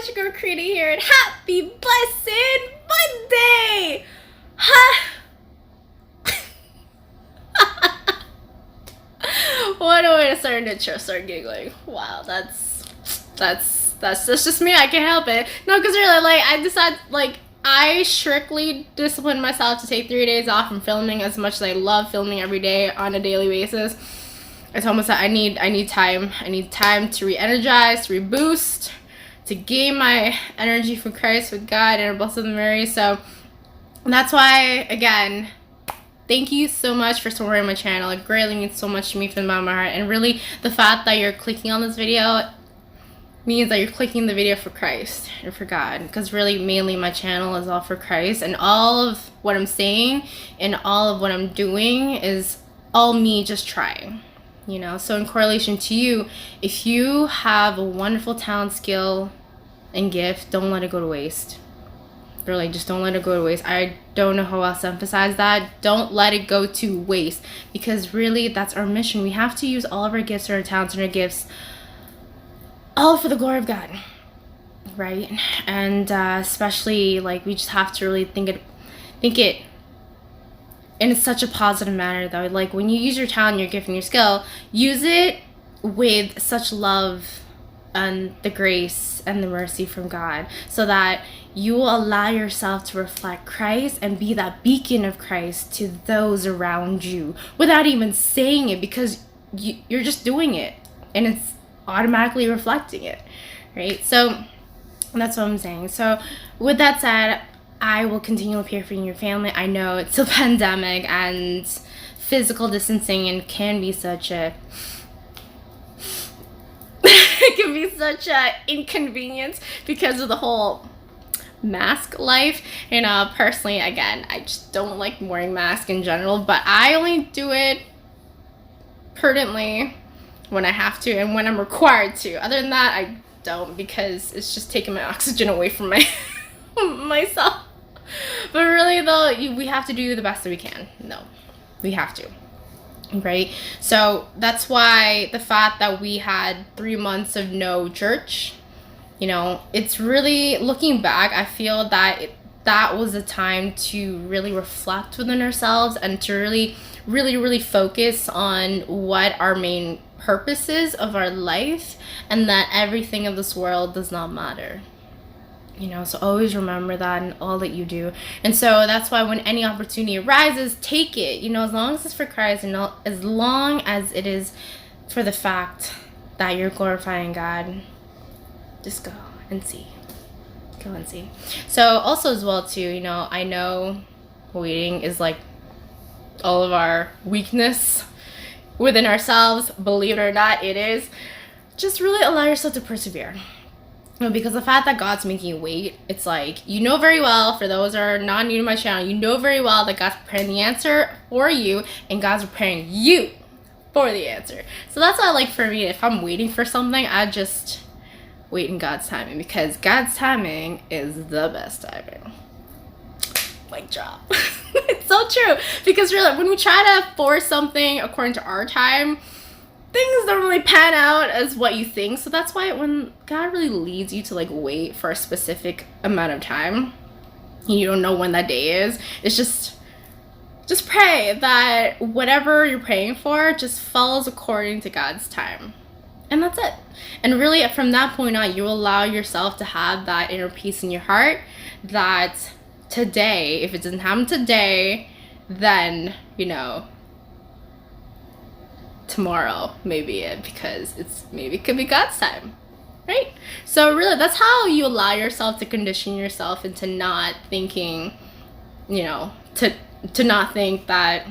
much, Girl Creator here, and happy blessed Monday! Huh? What a way to start an intro, start giggling. Wow, that's just me, I can't help it. No, because really, I decided, I strictly disciplined myself to take 3 days off from filming as much as I love filming every day on a daily basis. I told myself I need time. I need time to re-energize, to reboost, to gain my energy from Christ, with God, and our Blessed Mary. So that's why, again, thank you so much for supporting my channel. It greatly means so much to me from the bottom of my heart. And really, the fact that you're clicking on this video means that you're clicking the video for Christ and for God. Because really, mainly my channel is all for Christ. And all of what I'm saying and all of what I'm doing is all me just trying. You know, so in correlation to you, if you have a wonderful talent, skill, and gift, don't let it go to waste. Really, just don't let it go to waste. I don't know how else to emphasize that. Don't let it go to waste, because really, that's our mission. We have to use all of our gifts and our talents and our gifts all for the glory of God, right? And especially, we just have to really think it in such a positive manner, though. When you use your talent, your gift, and your skill, use it with such love and the grace and the mercy from God, so that you will allow yourself to reflect Christ and be that beacon of Christ to those around you without even saying it, because you're just doing it and it's automatically reflecting it, right? So that's what I'm saying. So with that said, I will continue to appear for you and your family. I know it's a pandemic and physical distancing and can be such a it can be such a inconvenience because of the whole mask life. And personally, again, I just don't like wearing masks in general, but I only do it prudently when I have to and when I'm required to. Other than that, I don't, because it's just taking my oxygen away from myself. But really, though, we have to do the best that we can. No, we have to, right? So that's why the fact that we had 3 months of no church, you know, it's really, looking back, I feel that that was a time to really reflect within ourselves and to really focus on what our main purpose is of our life, and that everything of this world does not matter. You know, so always remember that in all that you do. And so that's why when any opportunity arises, take it, you know, as long as it's for Christ and as long as it is for the fact that you're glorifying God. Just go and see. Go and see. So also as well too, you know, I know waiting is all of our weakness within ourselves. Believe it or not, it is. Just really allow yourself to persevere. Because the fact that God's making you wait, it's you know very well, for those who are not new to my channel, you know very well that God's preparing the answer for you, and God's preparing you for the answer. So that's why, for me, if I'm waiting for something, I just wait in God's timing, because God's timing is the best timing. Mic drop. It's so true, because really, when we try to force something according to our time, things don't really pan out as what you think. So that's why when God really leads you to wait for a specific amount of time, you don't know when that day is, it's just pray that whatever you're praying for just follows according to God's time. And that's it. And really, from that point on, you allow yourself to have that inner peace in your heart that today, if it doesn't happen today, then, you know, tomorrow may be it, because it could be God's time, right? So really, that's how you allow yourself to condition yourself into not thinking, you know, to not think that,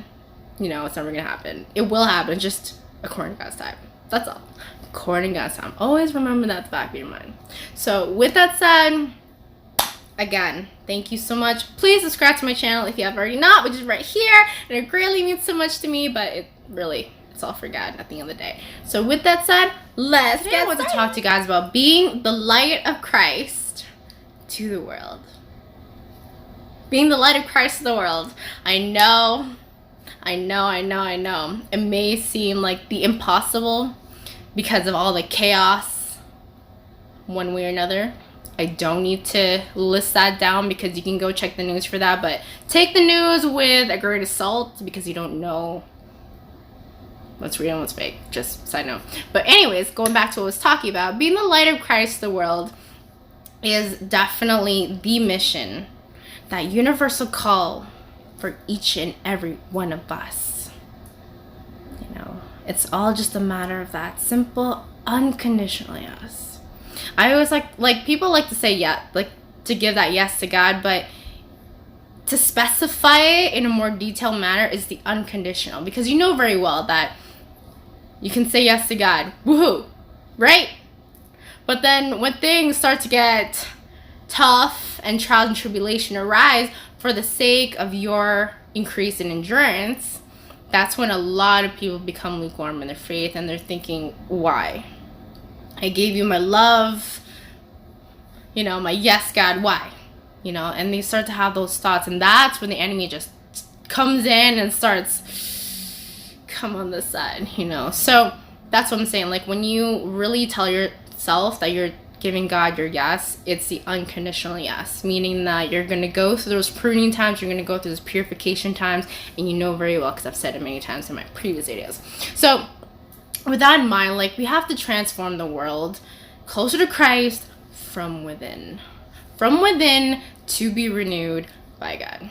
you know, it's never gonna happen. It will happen, just according to God's time. That's all. According to God's time. Always remember that at the back of your mind. So with that said, again, thank you so much. Please subscribe to my channel if you have already not, which is right here, and it greatly means so much to me, but it's all for God at the end of the day. So with that said, let's get started. I want to talk to you guys about being the light of Christ to the world. Being the light of Christ to the world. I know. It may seem like the impossible because of all the chaos one way or another. I don't need to list that down because you can go check the news for that. But take the news with a grain of salt because you don't know what's real and what's fake. Just side note. But anyways, going back to what I was talking about, being the light of Christ to the world is definitely the mission, that universal call for each and every one of us. You know, it's all just a matter of that simple, unconditional yes. I always like people like to say yeah, like to give that yes to God, but to specify it in a more detailed manner is the unconditional, because you know very well that you can say yes to God, woohoo, right? But then when things start to get tough and trials and tribulation arise for the sake of your increase in endurance, that's when a lot of people become lukewarm in their faith and they're thinking, why? I gave you my love, you know, my yes, God, why? You know, and they start to have those thoughts, and that's when the enemy just comes in and starts, come on this side, you know. So that's what I'm saying. Like, when you really tell yourself that you're giving God your yes, it's the unconditional yes, meaning that you're going to go through those pruning times, you're going to go through those purification times, and you know very well, because I've said it many times in my previous videos. So with that in mind, like, we have to transform the world closer to Christ from within. From within, to be renewed by God.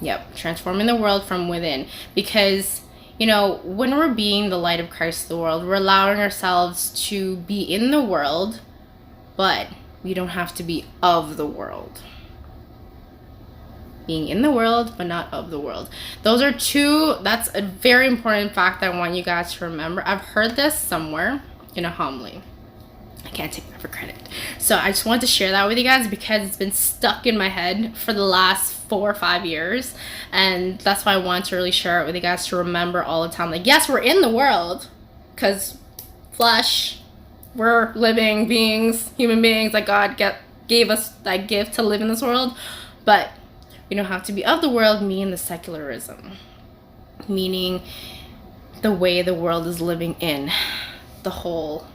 Yep, transforming the world from within. Because, you know, when we're being the light of Christ to the world, we're allowing ourselves to be in the world, but we don't have to be of the world. Being in the world, but not of the world. Those are two, that's a very important fact that I want you guys to remember. I've heard this somewhere in a homily. I can't take that for credit. So I just wanted to share that with you guys because it's been stuck in my head for the last 4 or 5 years. And that's why I want to really share it with you guys to remember all the time. Like, yes, we're in the world because flesh, we're living beings, human beings, like God gave us that gift to live in this world. But we don't have to be of the world, meaning the secularism, meaning the way the world is living in. The whole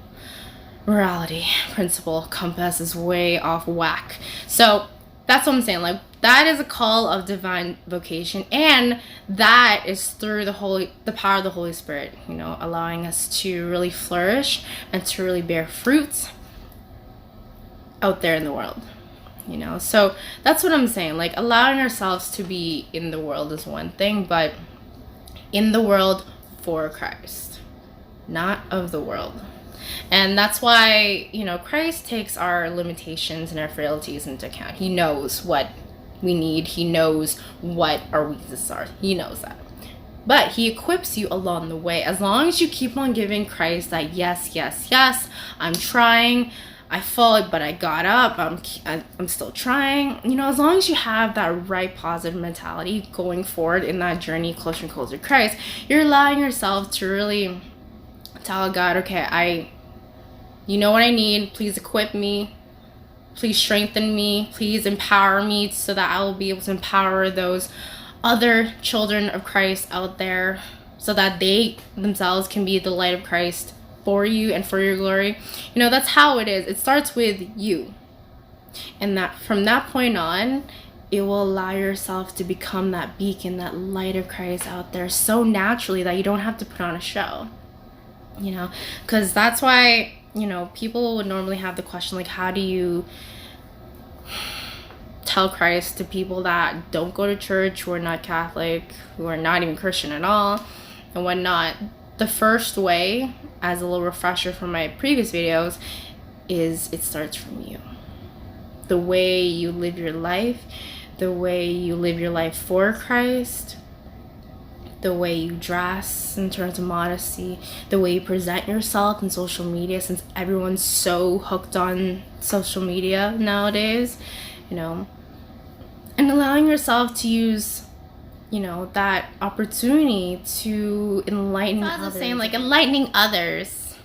morality principle compass is way off whack. So that's what I'm saying. Like, that is a call of divine vocation, and that is through the power of the Holy Spirit, you know, allowing us to really flourish and to really bear fruits out there in the world. You know, so that's what I'm saying. Like, allowing ourselves to be in the world is one thing, but in the world for Christ, not of the world. And that's why, you know, Christ takes our limitations and our frailties into account. He knows what we need. He knows what our weaknesses are. He knows that. But he equips you along the way. As long as you keep on giving Christ that yes, yes, yes, I'm trying, I fall, but I got up, I'm still trying. You know, as long as you have that right positive mentality going forward in that journey closer and closer to Christ, you're allowing yourself to really tell God, okay, you know what I need, please equip me, please strengthen me, please empower me so that I will be able to empower those other children of Christ out there so that they themselves can be the light of Christ for you and for your glory. You know, that's how it is. It starts with you. And that from that point on, it will allow yourself to become that beacon, that light of Christ out there so naturally that you don't have to put on a show. You know, because that's why, you know, people would normally have the question, like, how do you tell Christ to people that don't go to church, who are not Catholic, who are not even Christian at all, and whatnot? The first way, as a little refresher from my previous videos, is it starts from you. The way you live your life, the way you live your life for Christ, the way you dress in terms of modesty, the way you present yourself in social media, since everyone's so hooked on social media nowadays, you know, and allowing yourself to use, you know, that opportunity to enlighten others. I was saying, like, enlightening others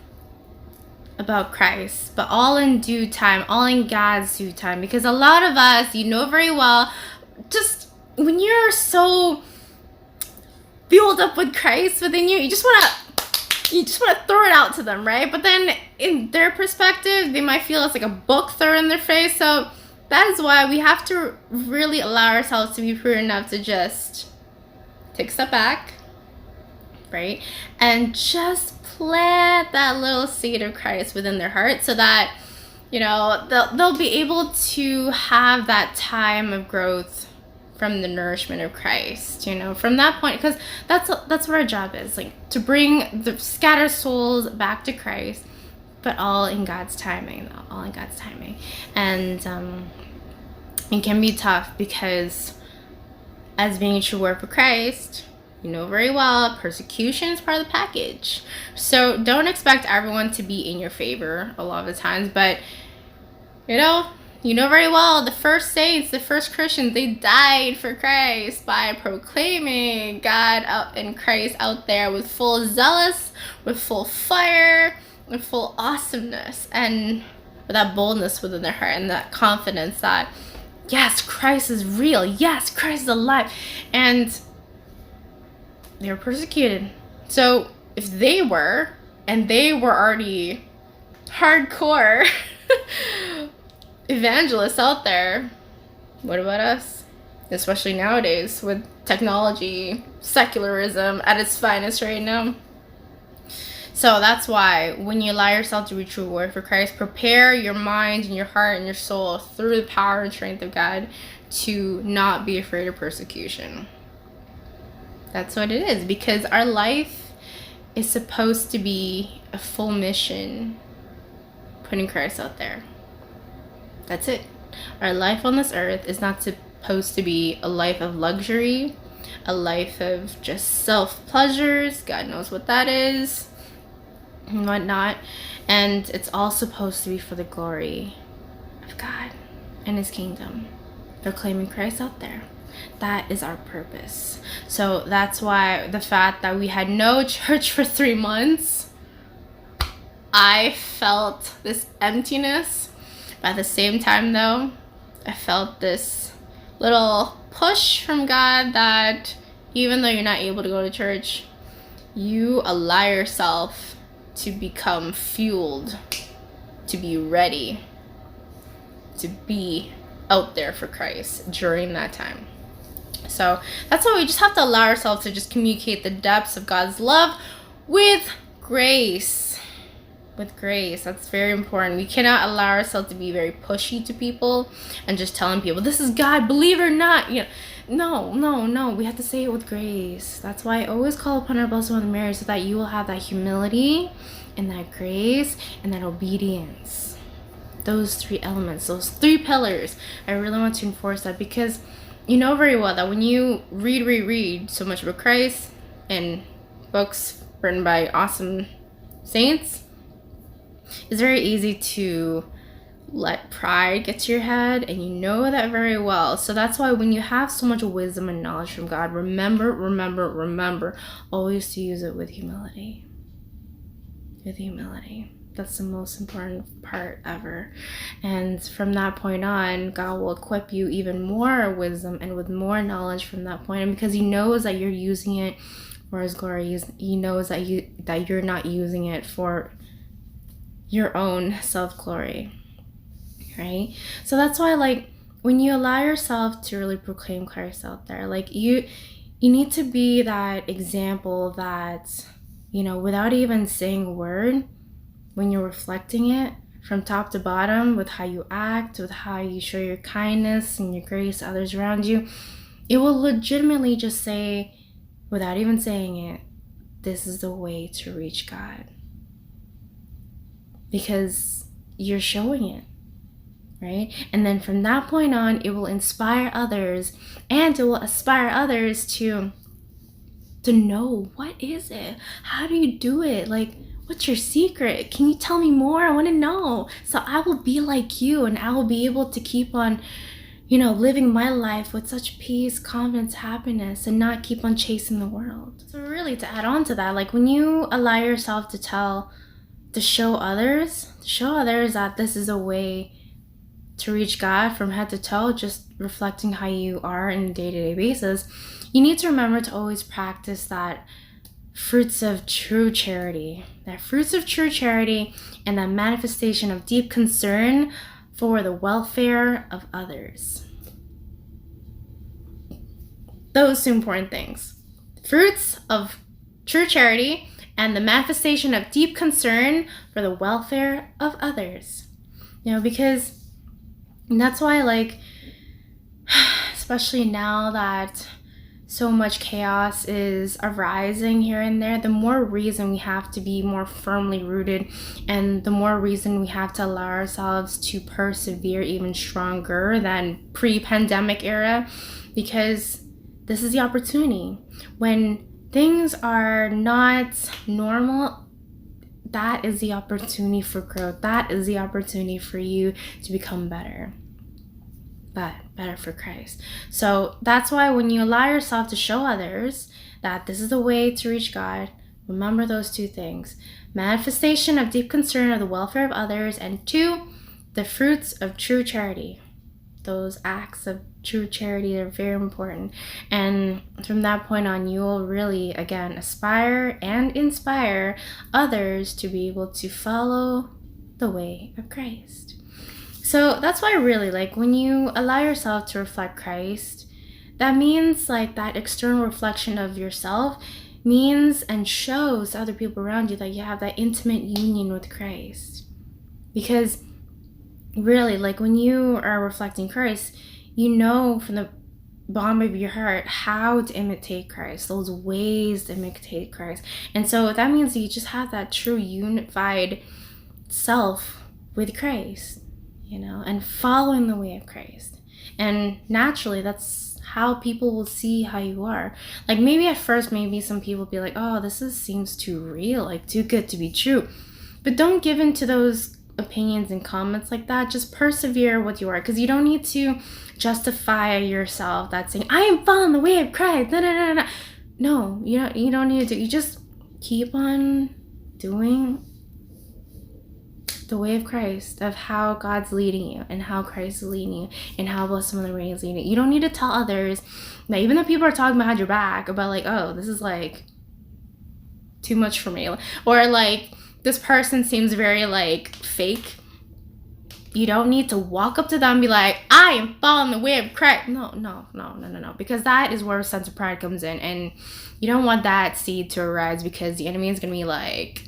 about Christ, but all in due time, all in God's due time. Because a lot of us, you know very well, just when you're so filled up with Christ within you, you just want to you just want to throw it out to them, right? But then in their perspective, they might feel it's like a book thrown in their face. So that is why we have to really allow ourselves to be prudent enough to just take a step back, right? And just plant that little seed of Christ within their heart so that, you know, they'll be able to have that time of growth from the nourishment of Christ, you know, from that point, because that's what our job is, like to bring the scattered souls back to Christ, but all in God's timing, all in God's timing. And it can be tough because as being a true work for Christ, you know very well, persecution is part of the package. So don't expect everyone to be in your favor a lot of the times, but you know very well, the first saints, the first Christians, they died for Christ by proclaiming God and Christ out there with full zealous, with full fire, with full awesomeness, and with that boldness within their heart and that confidence that, yes, Christ is real. Yes, Christ is alive. And they were persecuted. So if they were, and they were already hardcore evangelists out there, what about us? Especially nowadays with technology, secularism at its finest right now. So that's why when you allow yourself to be true word for Christ, prepare your mind and your heart and your soul through the power and strength of God to not be afraid of persecution. That's what it is, because our life is supposed to be a full mission, putting Christ out there. That's it. Our life on this earth is not supposed to be a life of luxury, a life of just self-pleasures. God knows what that is and whatnot. And it's all supposed to be for the glory of God and His kingdom. Proclaiming Christ out there. That is our purpose. So that's why the fact that we had no church for 3 months, I felt this emptiness. But at the same time, though, I felt this little push from God that even though you're not able to go to church, you allow yourself to become fueled, to be ready, to be out there for Christ during that time. So that's why we just have to allow ourselves to just communicate the depths of God's love with grace. With grace. That's very important. We cannot allow ourselves to be very pushy to people and just telling people, this is God, believe it or not. You know, no. We have to say it with grace. That's why I always call upon our Blessed Mother Mary, so that you will have that humility and that grace and that obedience. Those 3 elements, those 3 pillars. I really want to enforce that, because you know very well that when you read so much about Christ and books written by awesome saints, it's very easy to let pride get to your head, and you know that very well. So that's why when you have so much wisdom and knowledge from God, remember always to use it with humility. With humility. That's the most important part ever. And from that point on, God will equip you even more wisdom and with more knowledge from that point. And because He knows that you're using it for His glory, He knows that you're not using it for your own self-glory, right? So that's why, like, when you allow yourself to really proclaim Christ out there, like, you need to be that example that, you know, without even saying a word, when you're reflecting it from top to bottom, with how you act, with how you show your kindness and your grace to others around you, it will legitimately just say, without even saying it, this is the way to reach God. Because you're showing it, right? And then from that point on, it will inspire others, and it will aspire others to know, what is it? How do you do it? Like, what's your secret? Can you tell me more? I want to know. So I will be like you, and I will be able to keep on, you know, living my life with such peace, confidence, happiness, and not keep on chasing the world. So really, to add on to that, like, when you allow yourself to show others that this is a way to reach God from head to toe, just reflecting how you are on a day-to-day basis, you need to remember to always practice that fruits of true charity. That fruits of true charity and that manifestation of deep concern for the welfare of others. Those two important things. Fruits of true charity and the manifestation of deep concern for the welfare of others. Because that's why, like, especially now that so much chaos is arising here and there, the more reason we have to be more firmly rooted, and the more reason we have to allow ourselves to persevere even stronger than pre-pandemic era, because this is the opportunity. When things are not normal, that is the opportunity for growth. That is the opportunity for you to become better. But better for Christ. So that's why when you allow yourself to show others that this is the way to reach God, remember those two things. Manifestation of deep concern of the welfare of others, and 2, the fruits of true charity. Those acts of true charity are very important. And from that point on, you will really, again, aspire and inspire others to be able to follow the way of Christ. So that's why I really like when you allow yourself to reflect Christ. That means like that external reflection of yourself means and shows to other people around you that you have that intimate union with Christ. Because really, like when you are reflecting Christ, you know from the bottom of your heart how to imitate Christ, those ways to imitate Christ. And so that means that you just have that true unified self with Christ, and following the way of Christ. And naturally, that's how people will see how you are. Like maybe at first, maybe some people be like, oh, this seems too real, like too good to be true. But don't give in to those opinions and comments like that. Just persevere with you are, because you don't need to justify yourself that saying, I am following the way of Christ. No, you don't need to. You just keep on doing the way of Christ, of how God's leading you and how Christ is leading you and how Blessed Mother Mary is leading you. You don't need to tell others that, even though people are talking behind your back about like, oh, this is like too much for me, or like this person seems very like fake. You don't need to walk up to them and be like, I am following the way of Christ. No. Because that is where a sense of pride comes in. And you don't want that seed to arise, because the enemy is going to be like,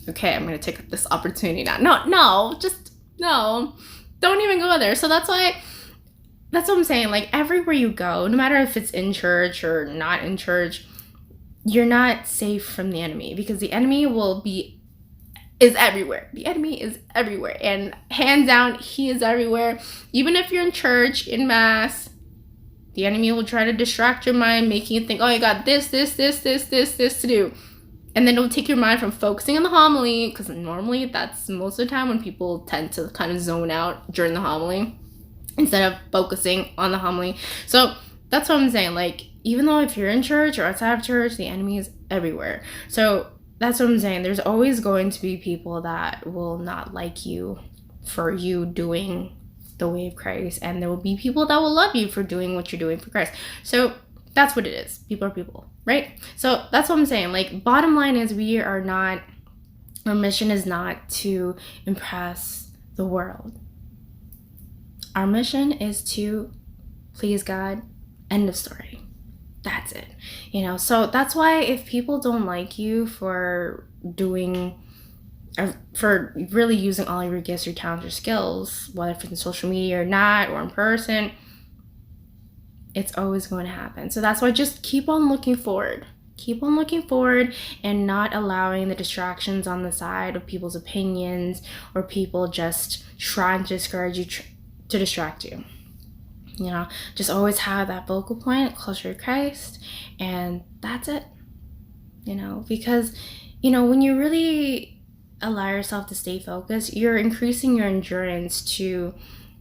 okay, I'm going to take this opportunity now. No. Don't even go there. So that's what I'm saying. Like everywhere you go, no matter if it's in church or not in church, you're not safe from the enemy, because the enemy is everywhere. The enemy is everywhere, and hands down, he is everywhere. Even if you're in church, in mass, the enemy will try to distract your mind, making you think, oh, you got this to do. And then it'll take your mind from focusing on the homily, because normally that's most of the time when people tend to kind of zone out during the homily instead of focusing on the homily. So that's what I'm saying. Like, even though if you're in church or outside of church, the enemy is everywhere. So that's what I'm saying. There's always going to be people that will not like you for you doing the way of Christ. And there will be people that will love you for doing what you're doing for Christ. So that's what it is. People are people, right? So that's what I'm saying. Like, bottom line is our mission is not to impress the world. Our mission is to please God. End of story. That's it. So that's why if people don't like you for really using all your gifts, your talents, your skills, whether it's in social media or not, or in person, it's always going to happen. So that's why just keep on looking forward. Keep on looking forward and not allowing the distractions on the side of people's opinions or people just trying to discourage you, to distract you. Just always have that focal point closer to Christ, and that's it. Because, when you really allow yourself to stay focused, you're increasing your endurance to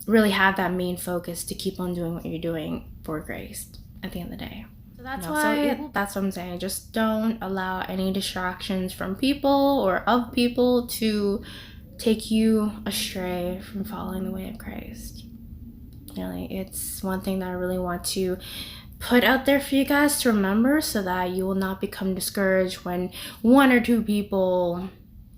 really have that main focus to keep on doing what you're doing for Christ at the end of the day. So that's that's what I'm saying. Just don't allow any distractions from people or of people to take you astray from following the way of Christ. It's one thing that I really want to put out there for you guys to remember, so that you will not become discouraged when one or two people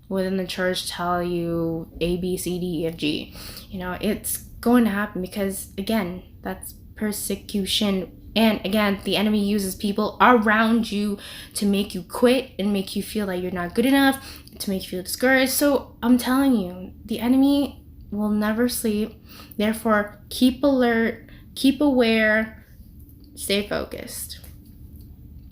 within the church tell you A, B, C, D, E, F, G. It's going to happen because, again, that's persecution. And again, the enemy uses people around you to make you quit and make you feel like you're not good enough, to make you feel discouraged. So I'm telling you, the enemy will never sleep. Therefore, keep alert, keep aware, stay focused.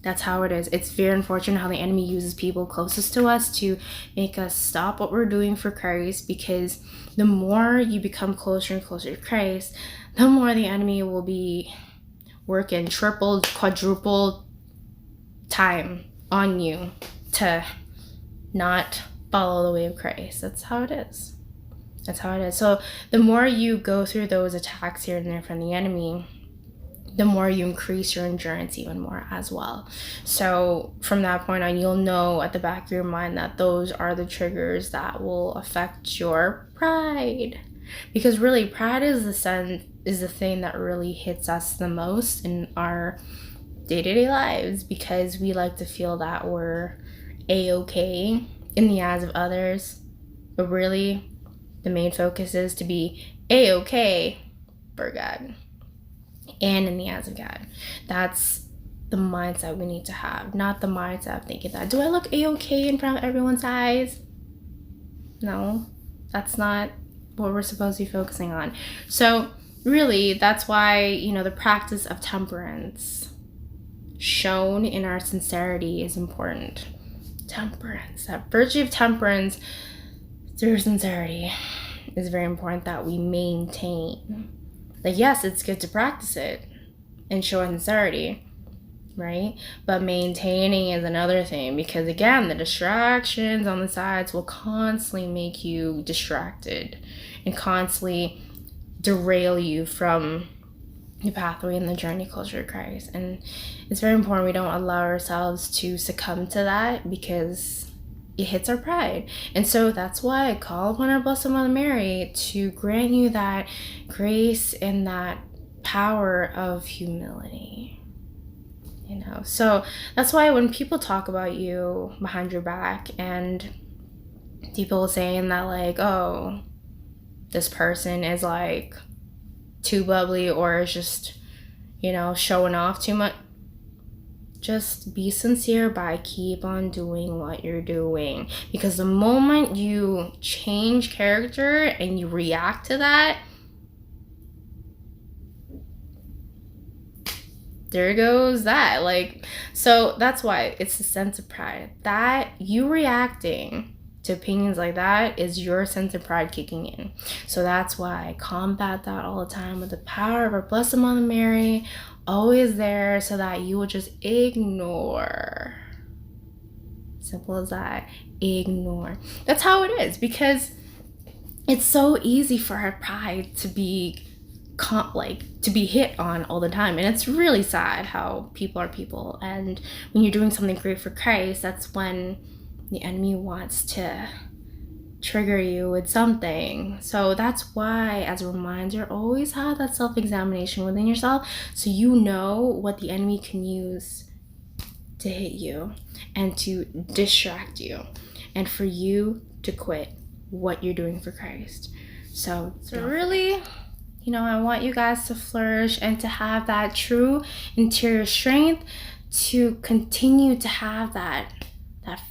That's how it is. It's very unfortunate how the enemy uses people closest to us to make us stop what we're doing for Christ, because the more you become closer and closer to Christ, the more the enemy will be working triple, quadruple time on you to not follow the way of Christ. That's how it is. That's how it is. So the more you go through those attacks here and there from the enemy, the more you increase your endurance even more as well. So from that point on, you'll know at the back of your mind that those are the triggers that will affect your pride. Because really, pride is the thing that really hits us the most in our day-to-day lives, because we like to feel that we're A-okay in the eyes of others. But really, the main focus is to be A-okay for God and in the eyes of God. That's the mindset we need to have, not the mindset of thinking that, do I look A-okay in front of everyone's eyes? No, that's not what we're supposed to be focusing on. So really, that's why, the practice of temperance shown in our sincerity is important. Temperance, that virtue of temperance through sincerity is very important that we maintain. Like, yes, it's good to practice it and show sincerity, right? But maintaining is another thing, because again, the distractions on the sides will constantly make you distracted and constantly derail you from the pathway and the journey closer to Christ. And it's very important we don't allow ourselves to succumb to that, because it hits our pride. And so that's why I call upon our Blessed Mother Mary to grant you that grace and that power of humility. So that's why when people talk about you behind your back, and people saying that, like, oh, this person is like too bubbly or is just, showing off too much, just be sincere by keep on doing what you're doing. Because the moment you change character and you react to that, there goes that. So that's why it's the sense of pride. That you reacting to opinions like that is your sense of pride kicking in. So that's why I combat that all the time with the power of our Blessed Mother Mary, always there, so that you will just ignore. Simple as that. Ignore. That's how it is, because it's so easy for our pride to be hit on all the time. And it's really sad how people are people. And when you're doing something great for Christ, that's when the enemy wants to trigger you with something. So that's why, as a reminder, always have that self-examination within yourself, so you know what the enemy can use to hit you and to distract you, and for you to quit what you're doing for Christ. So really, I want you guys to flourish and to have that true interior strength to continue to have that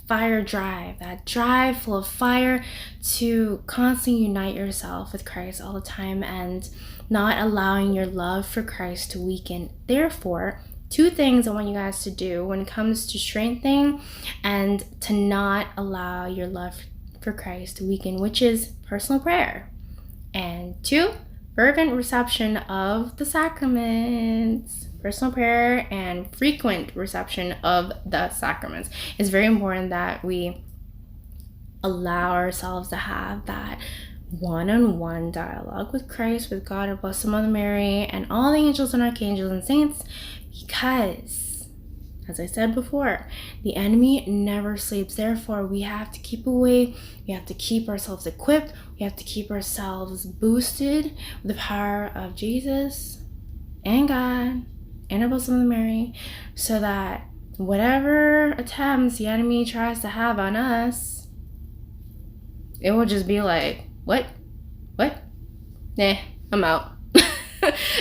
fire drive, that drive full of fire to constantly unite yourself with Christ all the time, and not allowing your love for Christ to weaken. Therefore, two things I want you guys to do when it comes to strengthening and to not allow your love for Christ to weaken, which is personal prayer, and 2, fervent reception of the sacraments. Personal prayer and frequent reception of the sacraments. It's very important that we allow ourselves to have that one-on-one dialogue with Christ, with God, our Blessed Mother Mary, and all the angels and archangels and saints, because, as I said before, the enemy never sleeps. Therefore, we have to keep away. We have to keep ourselves equipped. We have to keep ourselves boosted with the power of Jesus and God, and our Blessed Mother Mary, so that whatever attempts the enemy tries to have on us, it will just be like, what? Nah, I'm out.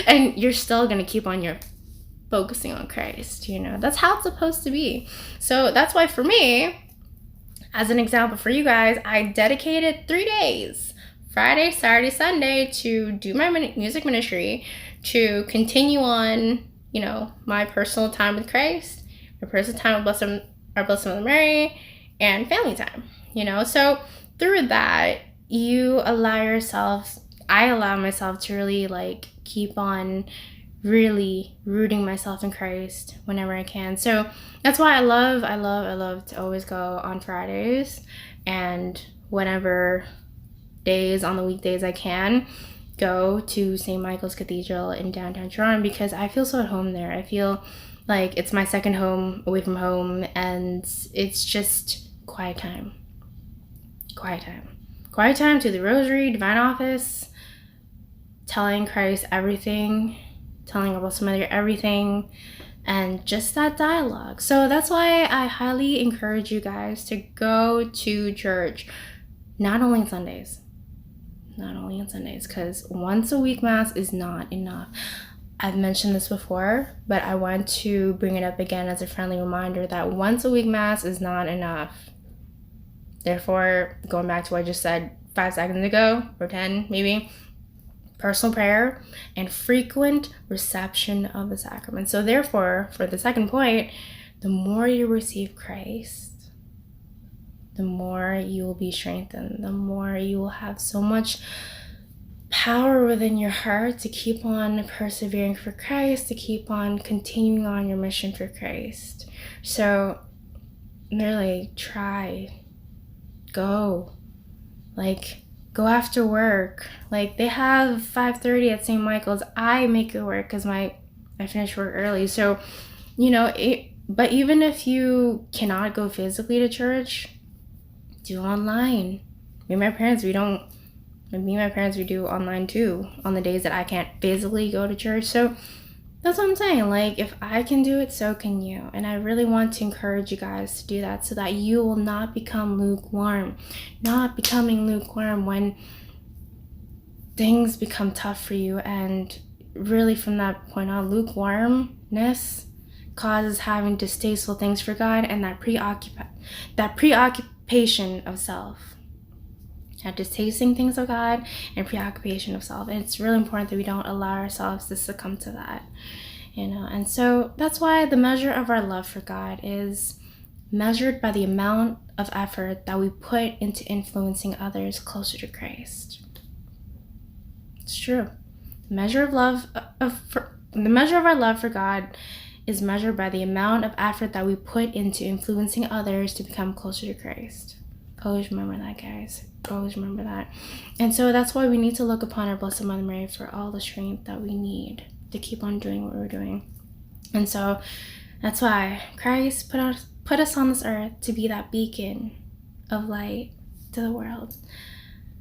And you're still gonna keep on your focusing on Christ, you know. That's how it's supposed to be. So that's why for me, as an example for you guys, I dedicated 3 days, Friday, Saturday, Sunday, to do my music ministry, to continue on, you know, my personal time with Christ, my personal time with our Blessed Mother Mary, and family time, you know. So through that, I allow myself to really like keep on really rooting myself in Christ whenever I can. So that's why I love to always go on Fridays, and whenever days on the weekdays I can go to St. Michael's Cathedral in downtown Toronto, because I feel so at home there. I feel like it's my second home away from home, and it's just quiet time to the rosary, divine office, telling Christ everything, telling our Blessed Mother everything, and just that dialogue. So that's why I highly encourage you guys to go to church, not only on Sundays, because once a week Mass is not enough. I've mentioned this before, but I want to bring it up again as a friendly reminder that once a week Mass is not enough. Therefore, going back to what I just said 5 seconds ago, or 10 maybe, personal prayer and frequent reception of the sacrament. So therefore, for the second point, the more you receive Christ, the more you will be strengthened, the more you will have so much power within your heart to keep on persevering for Christ, to keep on continuing on your mission for Christ. So really go after work. Like, they have 5:30 at St. Michael's. I make it work because I finish work early. So, you know, but even if you cannot go physically to church, do online. Me and my parents, we do online too on the days that I can't physically go to church. So that's what I'm saying. Like, if I can do it, so can you. And I really want to encourage you guys to do that, so that you will not become lukewarm. Not becoming lukewarm when things become tough for you. And really, from that point on, lukewarmness causes having distasteful things for God, and that preoccupation of self. Distasting things of God and preoccupation of self. And it's really important that we don't allow ourselves to succumb to that, you know. And so that's why the measure of our love for God is measured by the amount of effort that we put into influencing others closer to Christ. It's true. The measure of our love for God is measured by the amount of effort that we put into influencing others to become closer to Christ. Always remember that, guys. Always remember that. And so that's why we need to look upon our Blessed Mother Mary for all the strength that we need to keep on doing what we're doing. And so that's why Christ put us on this earth to be that beacon of light to the world.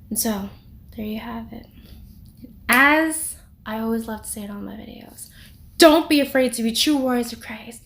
And so there you have it. As I always love to say it on my videos, don't be afraid to be true warriors of Christ.